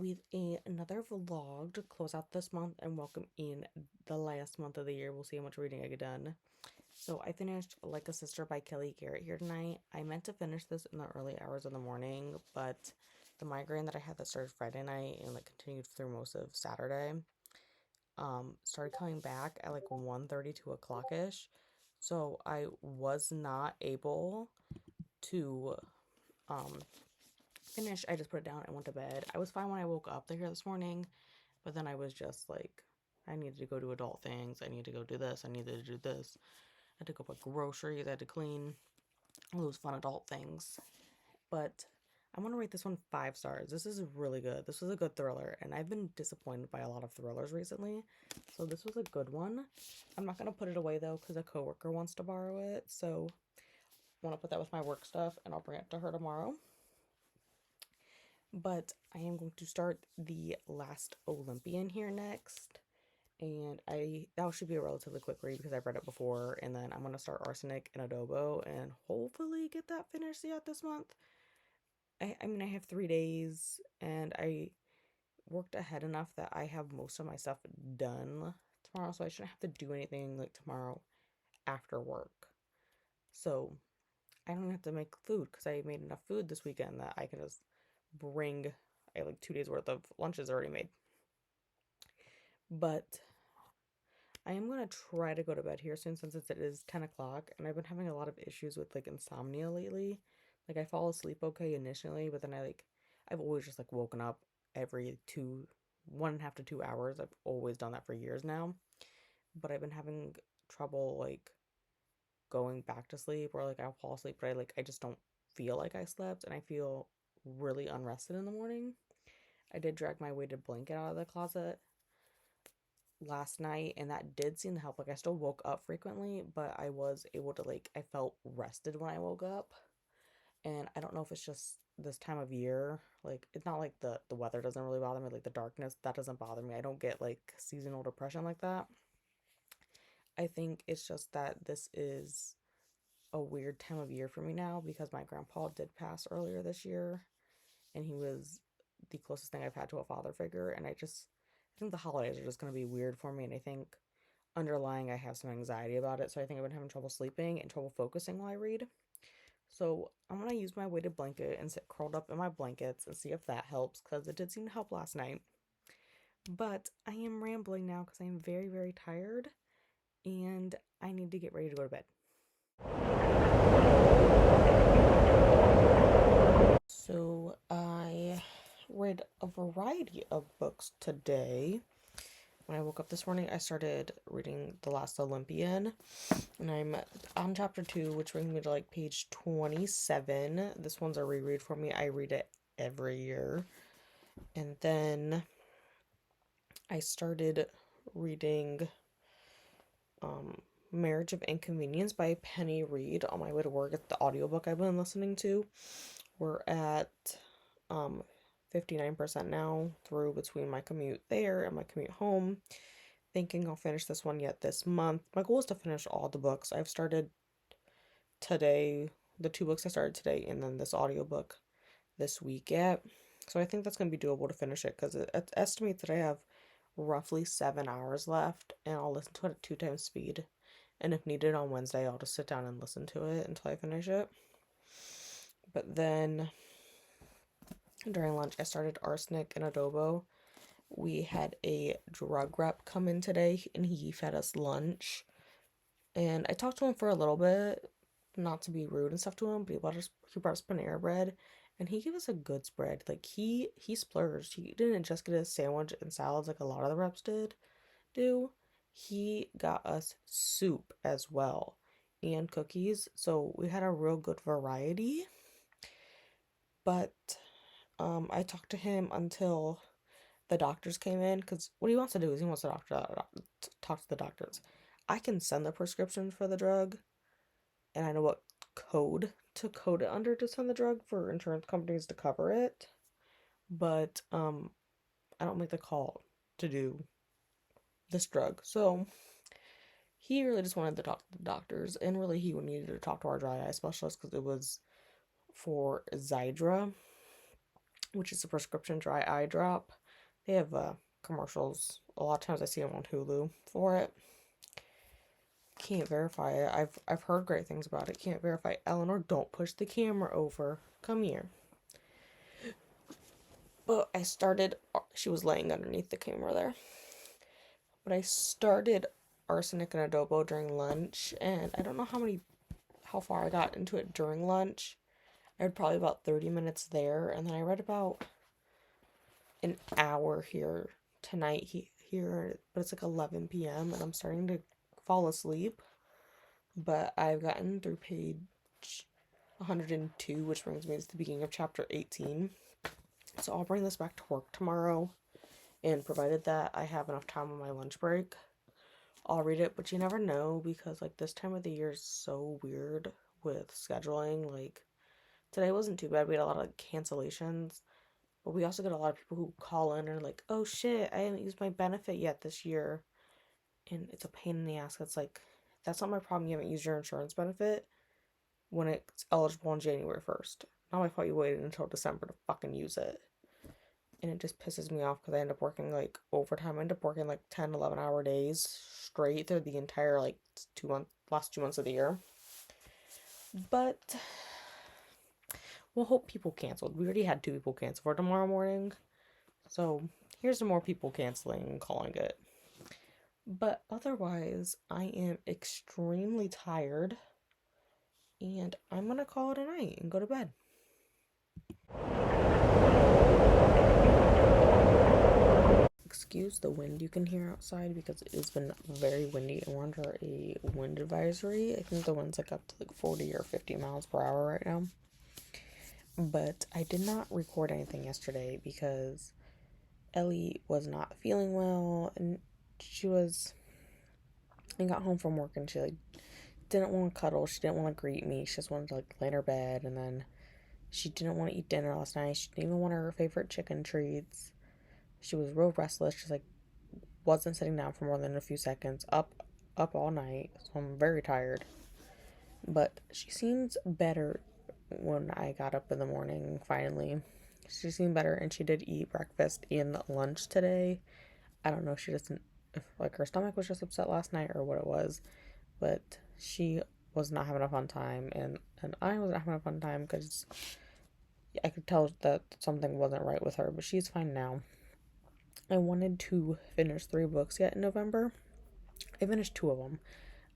with another vlog to close out this month and welcome in the last month of the year. We'll see how much reading I get done. So I finished Like a Sister by Kelly Garrett here tonight. I meant to finish this in the early hours of the morning, but the migraine that I had that started Friday night and continued through most of Saturday, started coming back at 1:30, 2 o'clock-ish. So I was not able to finish. I just put it down and went to bed. I was fine when I woke up here this morning, but then I was just I needed to go do adult things. I need to go do this. I needed to do this. I had to go buy groceries. I had to clean all those fun adult things. But I want to rate this one 5 stars. This is really good. This was a good thriller, and I've been disappointed by a lot of thrillers recently. So this was a good one. I'm not going to put it away, though, because a coworker wants to borrow it. So I want to put that with my work stuff, and I'll bring it to her tomorrow. But I am going to start The Last Olympian here next. And that should be a relatively quick read because I've read it before. And then I'm going to start Arsenic and Adobo and hopefully get that finished yet this month. I mean, I have 3 days and I worked ahead enough that I have most of my stuff done tomorrow. So I shouldn't have to do anything tomorrow after work. So I don't have to make food because I made enough food this weekend that I can just bring. I have 2 days worth of lunches already made. But I am going to try to go to bed here soon since it is 10 o'clock, and I've been having a lot of issues with insomnia lately. I fall asleep okay initially, but then I've always just woken up every 1.5 to 2 hours. I've always done that for years now, but I've been having trouble going back to sleep, or I'll fall asleep, but I just don't feel like I slept, and I feel really unrested in the morning. I did drag my weighted blanket out of the closet last night, and that did seem to help. I still woke up frequently, but I was able to I felt rested when I woke up. And I don't know if it's just this time of year. It's not the weather doesn't really bother me. The darkness, that doesn't bother me. I don't get seasonal depression like that. I think it's just that this is a weird time of year for me now because my grandpa did pass earlier this year, and he was the closest thing I've had to a father figure. And I think the holidays are just going to be weird for me, and I think underlying I have some anxiety about it. So I think I've been having trouble sleeping and trouble focusing while I read. So I'm going to use my weighted blanket and sit curled up in my blankets and see if that helps, because it did seem to help last night. But I am rambling now because I am very, very tired and I need to get ready to go to bed. So I read a variety of books today. When I woke up this morning, I started reading The Last Olympian, and I'm on chapter 2, which brings me to page 27. This one's a reread for me. I read it every year. And then I started reading Marriage of Inconvenience by Penny Reed on my way to work. It's the audiobook I've been listening to. We're at 59% now through between my commute there and my commute home. Thinking I'll finish this one yet this month. My goal is to finish all the books. I've started today, the 2 books I started today, and then this audiobook this week yet. So I think that's going to be doable to finish it because it estimates that I have roughly 7 hours left, and I'll listen to it at 2 times speed. And if needed on Wednesday, I'll just sit down and listen to it until I finish it. But then during lunch, I started Arsenic and Adobo. We had a drug rep come in today, and he fed us lunch. And I talked to him for a little bit, not to be rude and stuff to him, but he brought us Panera bread, and he gave us a good spread. He splurged. He didn't just get a sandwich and salads like a lot of the reps do. He got us soup as well and cookies, so we had a real good variety. But I talked to him until the doctors came in, because what he wants to do is he wants to talk to the doctors. I can send the prescription for the drug, and I know what code to code it under to send the drug for insurance companies to cover it, but I don't make the call to do this drug. So he really just wanted to talk to the doctors, and really he needed to talk to our dry eye specialist because it was for Zydra, which is a prescription dry eye drop. They have commercials. A lot of times I see them on Hulu for it. Can't verify it. I've heard great things about it. Can't verify. Eleanor, don't push the camera over. Come here. But I started. She was laying underneath the camera there. But I started Arsenic and Adobo during lunch, and I don't know how far I got into it during lunch. I had probably about 30 minutes there, and then I read about an hour here tonight here, but it's like 11 p.m. and I'm starting to fall asleep. But I've gotten through page 102, which brings me to the beginning of chapter 18. So I'll bring this back to work tomorrow, and provided that I have enough time on my lunch break, I'll read it. But you never know, because like this time of the year is so weird with scheduling. Like today wasn't too bad. We had a lot of cancellations, but we also get a lot of people who call in and are like, oh shit, I haven't used my benefit yet this year. And it's a pain in the ass. It's like, that's not my problem. You haven't used your insurance benefit when it's eligible on January 1st. Not my fault you waited until December to fucking use it. And it just pisses me off because I end up working like overtime. I end up working like 10, 11-hour days straight through the entire like last 2 months of the year. But we'll hope people canceled. We already had 2 people cancel for tomorrow morning. So here's some more people canceling and calling it. But otherwise, I am extremely tired. And I'm going to call it a night and go to bed. Excuse the wind you can hear outside because it has been very windy and we're under a wind advisory. I think the wind's like up to like 40 or 50 miles per hour right now. But I did not record anything yesterday because Ellie was not feeling well, and I got home from work and she like didn't want to cuddle. She didn't want to greet me. She just wanted to like lay in her bed, and then she didn't want to eat dinner last night. She didn't even want her favorite chicken treats. She was real restless. She's like wasn't sitting down for more than a few seconds. Up all night. So I'm very tired. But she seems better when I got up in the morning finally. She seemed better, and she did eat breakfast and lunch today. I don't know if if like her stomach was just upset last night or what it was, but she was not having a fun time, and I wasn't having a fun time because I could tell that something wasn't right with her, but she's fine now. I wanted to finish 3 books yet in November. I finished 2 of them.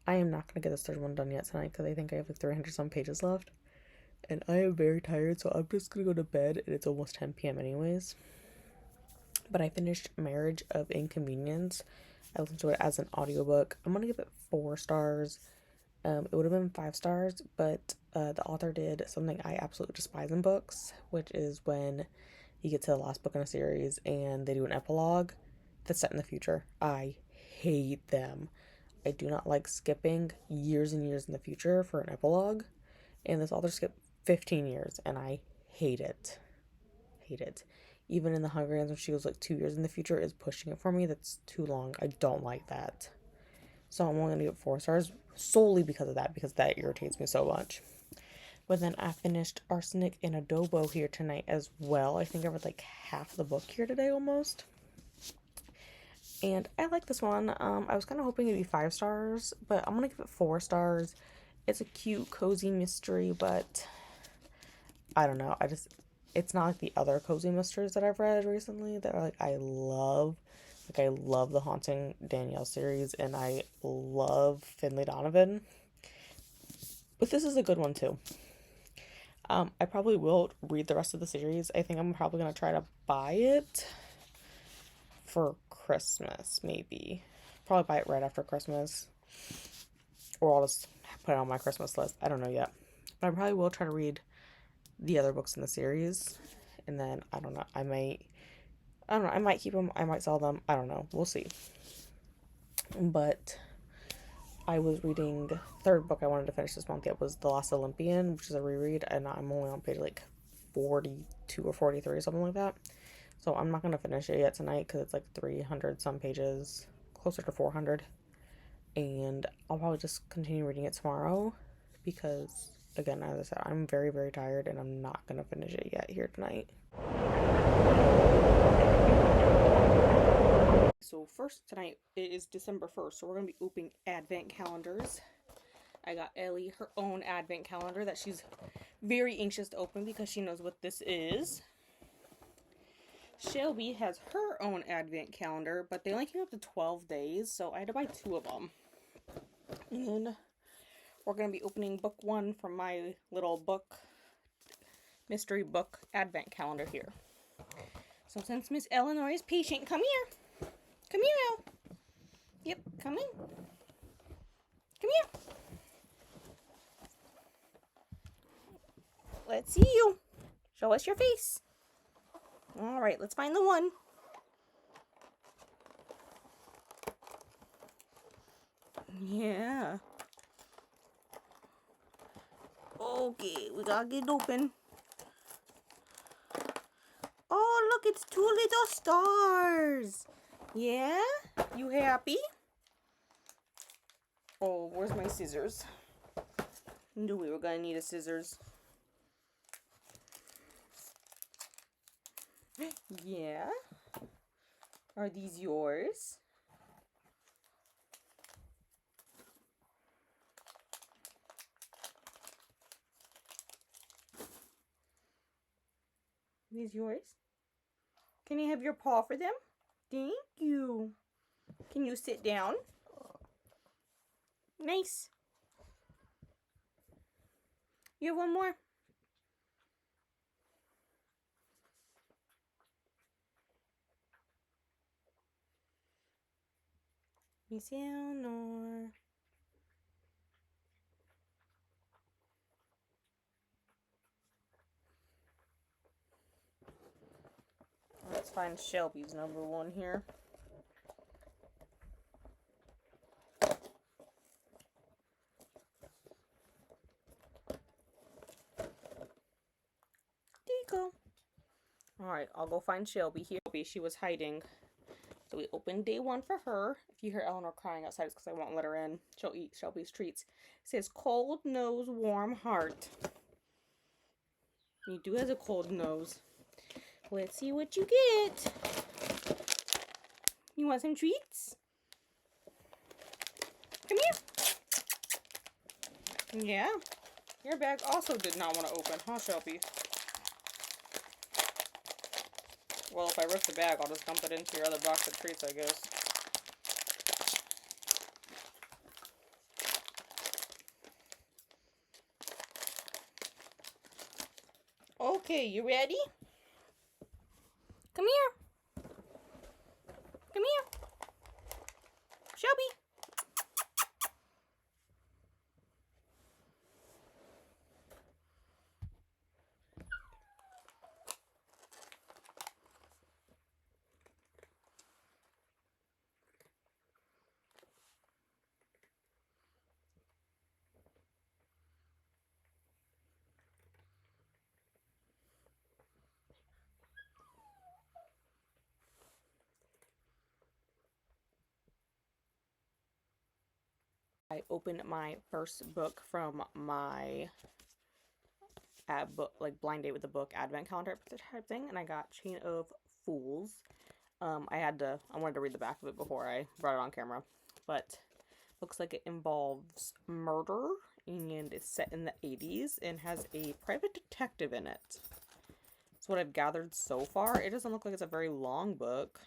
I am not going to get this 3rd one done yet tonight because I think I have like 300 some pages left. And I am very tired, so I'm just going to go to bed, and it's almost 10 p.m. anyways. But I finished Marriage of Inconvenience. I listened to it as an audiobook. I'm going to give it 4 stars. It would have been 5 stars, but the author did something I absolutely despise in books, which is when you get to the last book in a series and they do an epilogue that's set in the future. I hate them. I do not like skipping years and years in the future for an epilogue. And this author skipped 15 years, and I hate it. Hate it. Even in the Hunger Games, when she was like 2 years in the future, is pushing it for me. That's too long. I don't like that. So I'm only going to give it 4 stars solely because of that, because that irritates me so much. But then I finished Arsenic and Adobo here tonight as well. I think I read like half the book here today almost. And I like this one. I was kind of hoping it'd be 5 stars, but I'm going to give it 4 stars. It's a cute, cozy mystery, but I don't know. It's not like the other cozy mysteries that I've read recently that are like I love. Like I love the Haunting Danielle series, and I love Finley Donovan. But this is a good one too. I probably will read the rest of the series. I think I'm probably going to try to buy it for Christmas, maybe. Probably buy it right after Christmas. Or I'll just put it on my Christmas list. I don't know yet. But I probably will try to read the other books in the series. And then, I don't know, I might keep them, I might sell them. I don't know. We'll see. But I was reading the 3rd book I wanted to finish this month yet was The Last Olympian, which is a reread, and I'm only on page like 42 or 43 or something like that. So I'm not going to finish it yet tonight because it's like 300 some pages, closer to 400. And I'll probably just continue reading it tomorrow because, again, as I said, I'm very, very tired and I'm not going to finish it yet here tonight. So first tonight, it is December 1st, so we're going to be opening advent calendars. I got Ellie her own advent calendar that she's very anxious to open because she knows what this is. Shelby has her own advent calendar, but they only came up to 12 days, so I had to buy 2 of them. And we're going to be opening book 1 from my little book, mystery book advent calendar here. So since Miss Eleanor is patient, come here. Come here, Elle. Yep, come in. Come here. Let's see you. Show us your face. Alright, let's find the one. Yeah. Okay, we gotta get it open. Oh, look, it's 2 little stars. Yeah? You happy? Oh, where's my scissors? Knew we were gonna need a scissors. Yeah? Are these yours? These yours? Can you have your paw for them? Thank you. Can you sit down? Nice. You have one more? Miss Eleanor. Let's find Shelby's number 1 here. There you go. Alright, I'll go find Shelby here. She was hiding. So we opened day 1 for her. If you hear Eleanor crying outside, it's because I won't let her in. She'll eat Shelby's treats. It says cold nose, warm heart. You do have a cold nose. Let's see what you get. You want some treats? Come here. Yeah. Your bag also did not want to open, huh, Shelby? Well, if I rip the bag, I'll just dump it into your other box of treats, I guess. Okay, you ready? Come here. Come here. Shelby. I opened my first book from my book, like blind date with the book advent calendar type thing, and I got Chain of Fools. I wanted to read the back of it before I brought it on camera, but looks like it involves murder and it's set in the 80s and has a private detective in it. That's what I've gathered so far. It doesn't look like it's a very long book.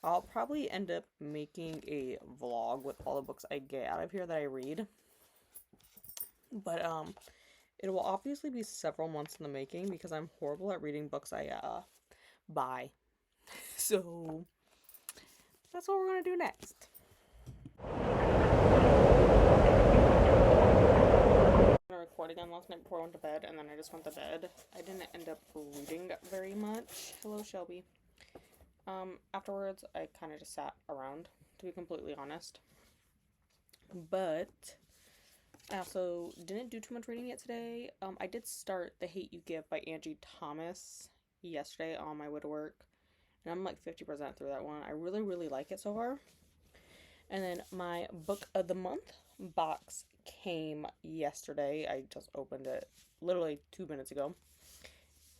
I'll probably end up making a vlog with all the books I get out of here that I read. But, it will obviously be several months in the making because I'm horrible at reading books I, buy. So, that's what we're gonna do next. I recorded again last night before I went to bed, and then I just went to bed. I didn't end up reading very much. Hello, Shelby. Afterwards, I kind of just sat around, to be completely honest. But I also didn't do too much reading yet today. I did start The Hate You Give by Angie Thomas yesterday on my way to work. And I'm like 50% through that one. I really, really like it so far. And then my book of the month box came yesterday. I just opened it literally 2 minutes ago.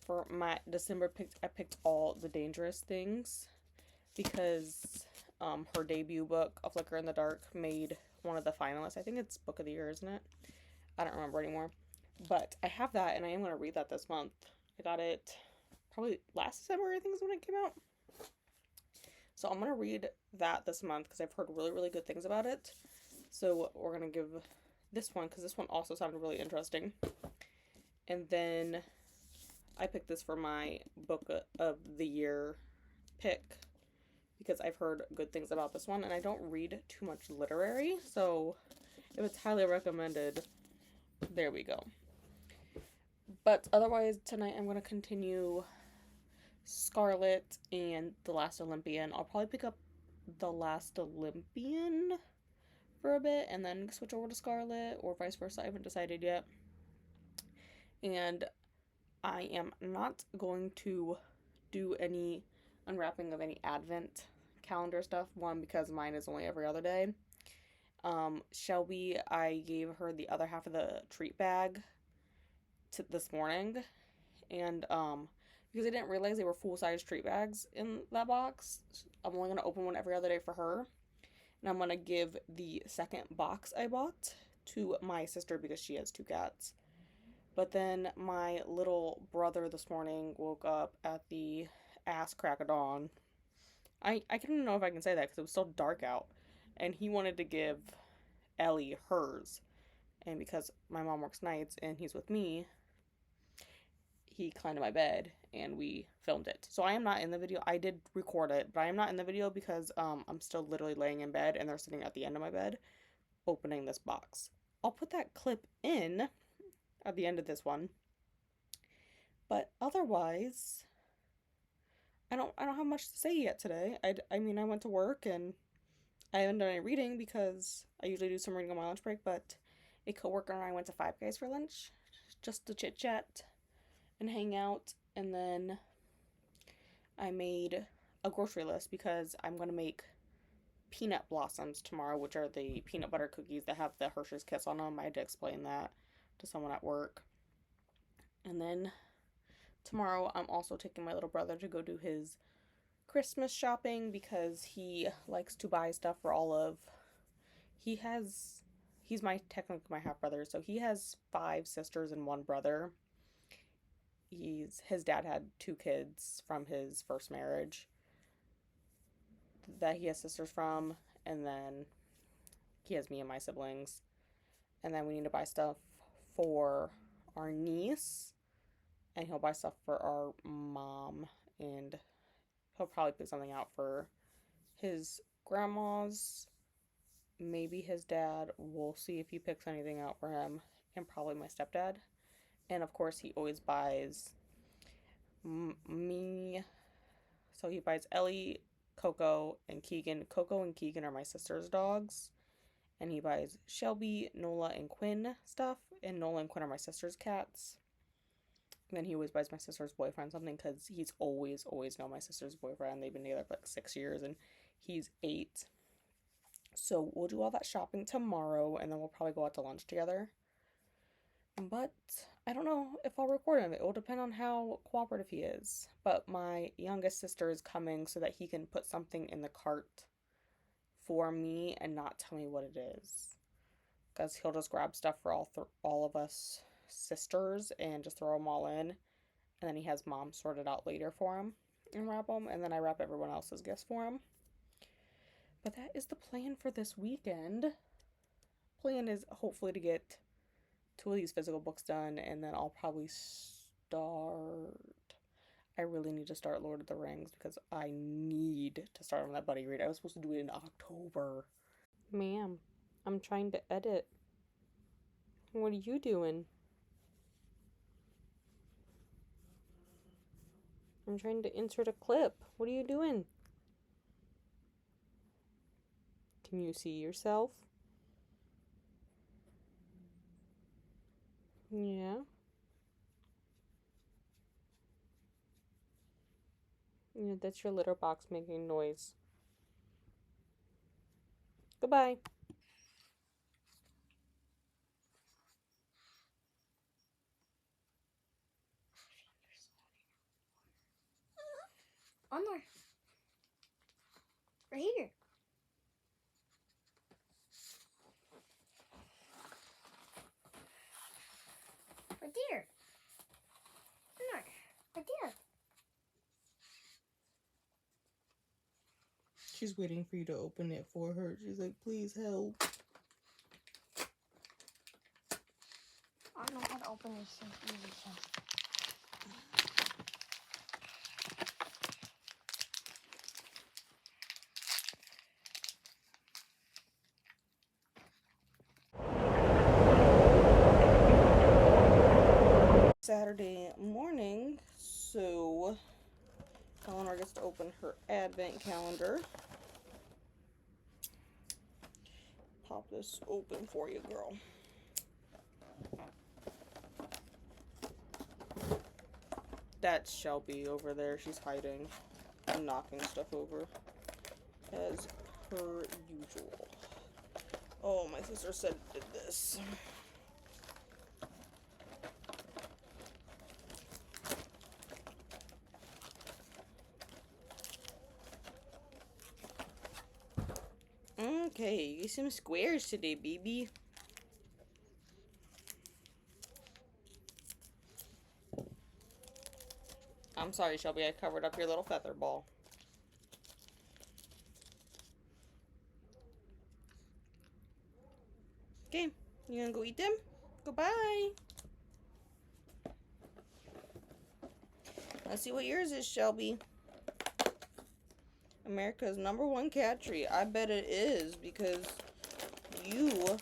For my December pick, I picked All the Dangerous Things because her debut book, A Flicker in the Dark, made one of the finalists. I think it's Book of the Year, isn't it? I don't remember anymore. But I have that, and I am going to read that this month. I got it probably last December, I think is when it came out. So I'm going to read that this month because I've heard really, really good things about it. So we're going to give this one, because this one also sounded really interesting. And then I picked this for my book of the year pick because I've heard good things about this one, and I don't read too much literary, so if it's highly recommended, there we go. But otherwise, tonight I'm going to continue Scarlet and The Last Olympian. I'll probably pick up The Last Olympian for a bit and then switch over to Scarlet, or vice versa. I haven't decided yet. And I am not going to do any unwrapping of any Advent calendar stuff. One, because mine is only every other day. Shelby, I gave her the other half of the treat bag this morning, and because I didn't realize they were full-size treat bags in that box, I'm only going to open one every other day for her, and I'm going to give the second box I bought to my sister because she has 2 cats. But then my little brother this morning woke up at the ass crack of dawn. I don't even know if I can say that because it was so dark out, and he wanted to give Ellie hers, and because my mom works nights and he's with me, he climbed in my bed and we filmed it. So I am not in the video. I did record it, but I am not in the video because I'm still literally laying in bed and they're sitting at the end of my bed opening this box. I'll put that clip in at the end of this one. But otherwise, I don't have much to say yet today. I mean, I went to work and I haven't done any reading because I usually do some reading on my lunch break, but a coworker and I went to Five Guys for lunch just to chit chat and hang out, and then I made a grocery list because I'm going to make peanut blossoms tomorrow, which are the peanut butter cookies that have the Hershey's Kiss on them. I had to explain that to someone at work. And then tomorrow I'm also taking my little brother to go do his Christmas shopping because he likes to buy stuff for all of, he's technically my half brother, so he has 5 sisters and 1 brother. His dad had 2 kids from his first marriage that he has sisters from, and then he has me and my siblings, and then we need to buy stuff for our niece, and he'll buy stuff for our mom, and he'll probably pick something out for his grandma's, maybe his dad. We'll see if he picks anything out for him, and probably my stepdad. And of course he always buys me, so he buys Ellie, Coco, and Keegan. Coco and Keegan are my sister's dogs, and he buys Shelby, Nola, and Quinn stuff, and Nola and Quinn are my sister's cats. And then he always buys my sister's boyfriend something because he's always known my sister's boyfriend. They've been together for like 6 years, and he's 8. So we'll do all that shopping tomorrow, and then we'll probably go out to lunch together. But I don't know if I'll record him. It will depend on how cooperative he is. But my youngest sister is coming so that he can put something in the cart for me and not tell me what it is. Because he'll just grab stuff for all of us sisters and just throw them all in. And then he has mom sort it out later for him and wrap them. And then I wrap everyone else's gifts for him. But that is the plan for this weekend. Plan is hopefully to get 2 of these physical books done, and then I'll probably I really need to start Lord of the Rings because I need to start on that buddy read. I was supposed to do it in October. Ma'am, I'm trying to edit. What are you doing? I'm trying to insert a clip. What are you doing? Can you see yourself? Yeah. Yeah, that's your litter box making noise. Goodbye. On there. Right here. Right there. No, right there. She's waiting for you to open it for her. She's like, please help. I don't know how to open this thing easy, so. Saturday morning, so Eleanor gets to open her advent calendar. Pop this open for you, girl. That's Shelby over there. She's hiding and knocking stuff over, as per usual. Oh, my sister said did this. Okay, you get some squares today, baby. I'm sorry, Shelby, I covered up your little feather ball. Okay, you gonna go eat them? Goodbye. Let's see what yours is, Shelby. America's #1 cat treat. I bet it is, because you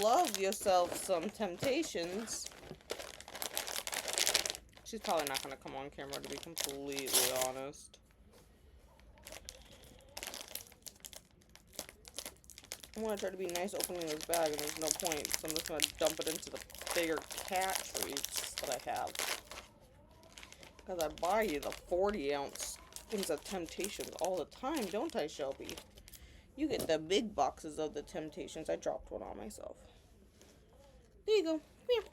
love yourself some Temptations. She's probably not going to come on camera, to be completely honest. I want to try to be nice opening this bag, and there's no point, so I'm just going to dump it into the bigger cat treats that I have. Because I buy you the 40-ounce things of Temptations all the time, don't I, Shelby? You get the big boxes of the Temptations. I dropped one on myself. There you go. Come here.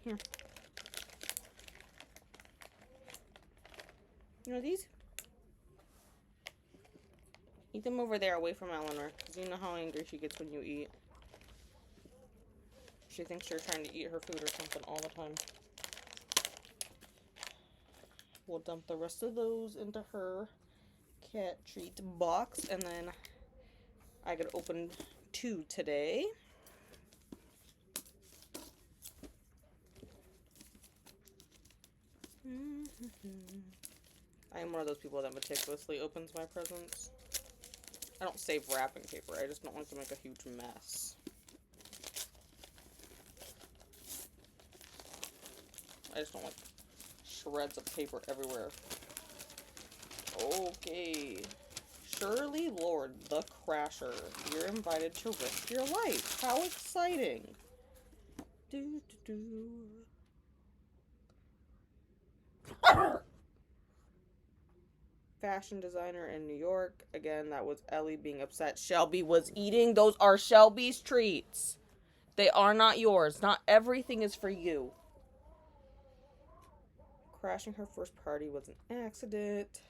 Here. You know these? Eat them over there away from Eleanor, because you know how angry she gets when you eat. She thinks you're trying to eat her food or something all the time. We'll dump the rest of those into her cat treat box, and then I could open 2 today. I am one of those people that meticulously opens my presents. I don't save wrapping paper, I just don't like to make a huge mess. I just don't like shreds of paper everywhere. Okay. Shirley Lord, the Crasher. You're invited to risk your life. How exciting. Do, do, do. Fashion designer in New York. Again, that was Ellie being upset Shelby was eating. Those are Shelby's treats. They are not yours. Not everything is for you. Crashing her first party was an accident.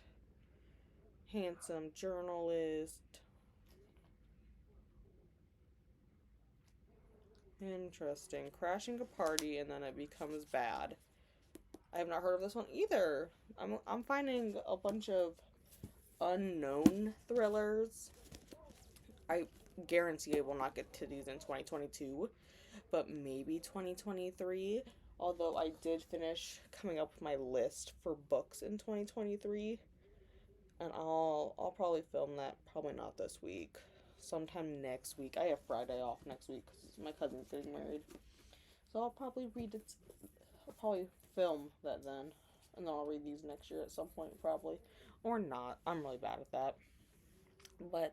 Handsome journalist. Interesting. Crashing a party and then it becomes bad. I have not heard of this one either. I'm finding a bunch of unknown thrillers. I guarantee I will not get to these in 2022, but maybe 2023. Although I did finish coming up with my list for books in 2023, and I'll probably film that. Probably not this week. Sometime next week. I have Friday off next week because my cousin's getting married, so I'll probably read it. I'll probably film that then, and then I'll read these next year at some point, probably, or not. I'm really bad at that, but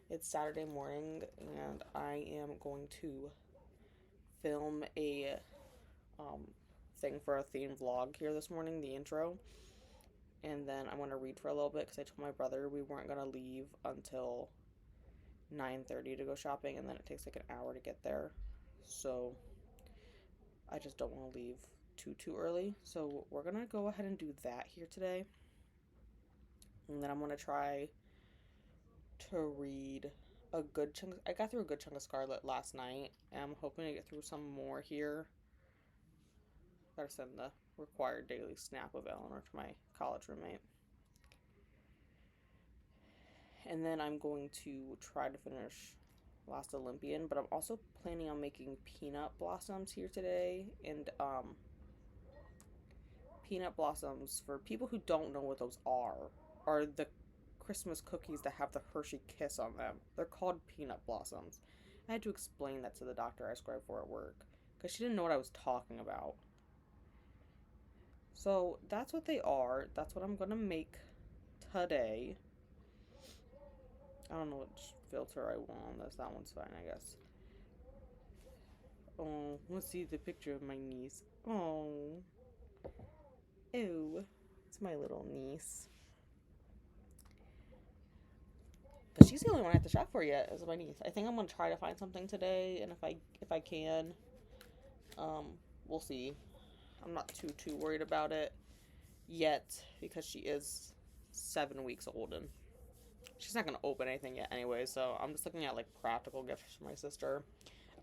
it's Saturday morning, and I am going to film a thing for a theme vlog here this morning, the intro, and then I'm going to read for a little bit because I told my brother we weren't going to leave until 9:30 to go shopping, and then it takes like an hour to get there, so I just don't want to leave too early, so we're going to go ahead and do that here today. And then I'm going to try to read a good chunk. I got through a good chunk of Scarlet last night, and I'm hoping to get through some more here. Gotta send the required daily snap of Eleanor to my college roommate. And then I'm going to try to finish Last Olympian, but I'm also planning on making peanut blossoms here today. And peanut blossoms, for people who don't know what those are the Christmas cookies that have the Hershey kiss on them. They're called peanut blossoms. I had to explain that to the doctor I scribed for at work because she didn't know what I was talking about. So that's what they are. That's what I'm gonna make today. I don't know which filter I want on this. That one's fine, I guess. Oh, let's see the picture of my niece. Oh, ew, it's my little niece. But she's the only one I have to shop for yet. Is my niece. I think I'm gonna try to find something today, and if I can, um, we'll see. I'm not too worried about it yet because she is 7 weeks old and she's not gonna open anything yet anyway. So I'm just looking at like practical gifts for my sister.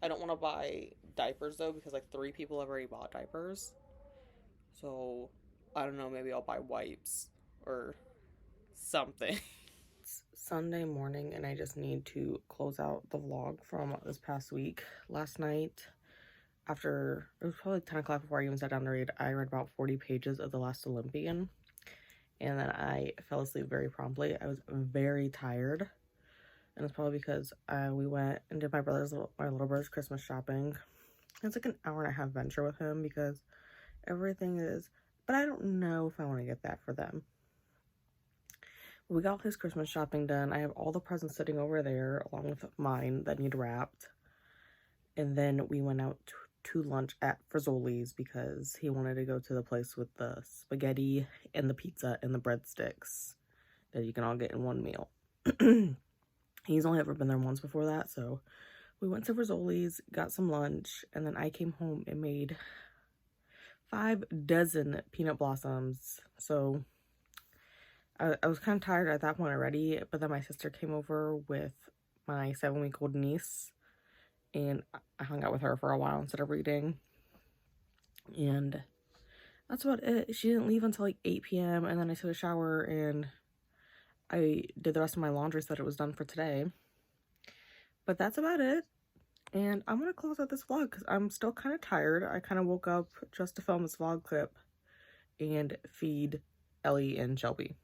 I don't want to buy diapers though because like 3 people have already bought diapers. So I don't know. Maybe I'll buy wipes or something. It's Sunday morning and I just need to close out the vlog from this past week. Last night, after it was probably 10 o'clock before I even sat down to read, I read about 40 pages of The Last Olympian, and then I fell asleep very promptly. I was very tired, and it's probably because we went and did my little brother's Christmas shopping. It's like an hour and a half venture with him because everything is, but I don't know if I want to get that for them. We got his Christmas shopping done. I have all the presents sitting over there along with mine that need wrapped. And then we went out to lunch at Frizzoli's because he wanted to go to the place with the spaghetti and the pizza and the breadsticks that you can all get in one meal. He's only ever been there once before that, so we went to Frizzoli's, got some lunch, and then I came home and made 5 dozen peanut blossoms. So I was kind of tired at that point already, but then my sister came over with my 7-week-old niece, and I hung out with her for a while instead of reading. And that's about it. She didn't leave until like 8 p.m. and then I took a shower and I did the rest of my laundry so that it was done for today. But that's about it. And I'm going to close out this vlog because I'm still kind of tired. I kind of woke up just to film this vlog clip and feed Ellie and Shelby.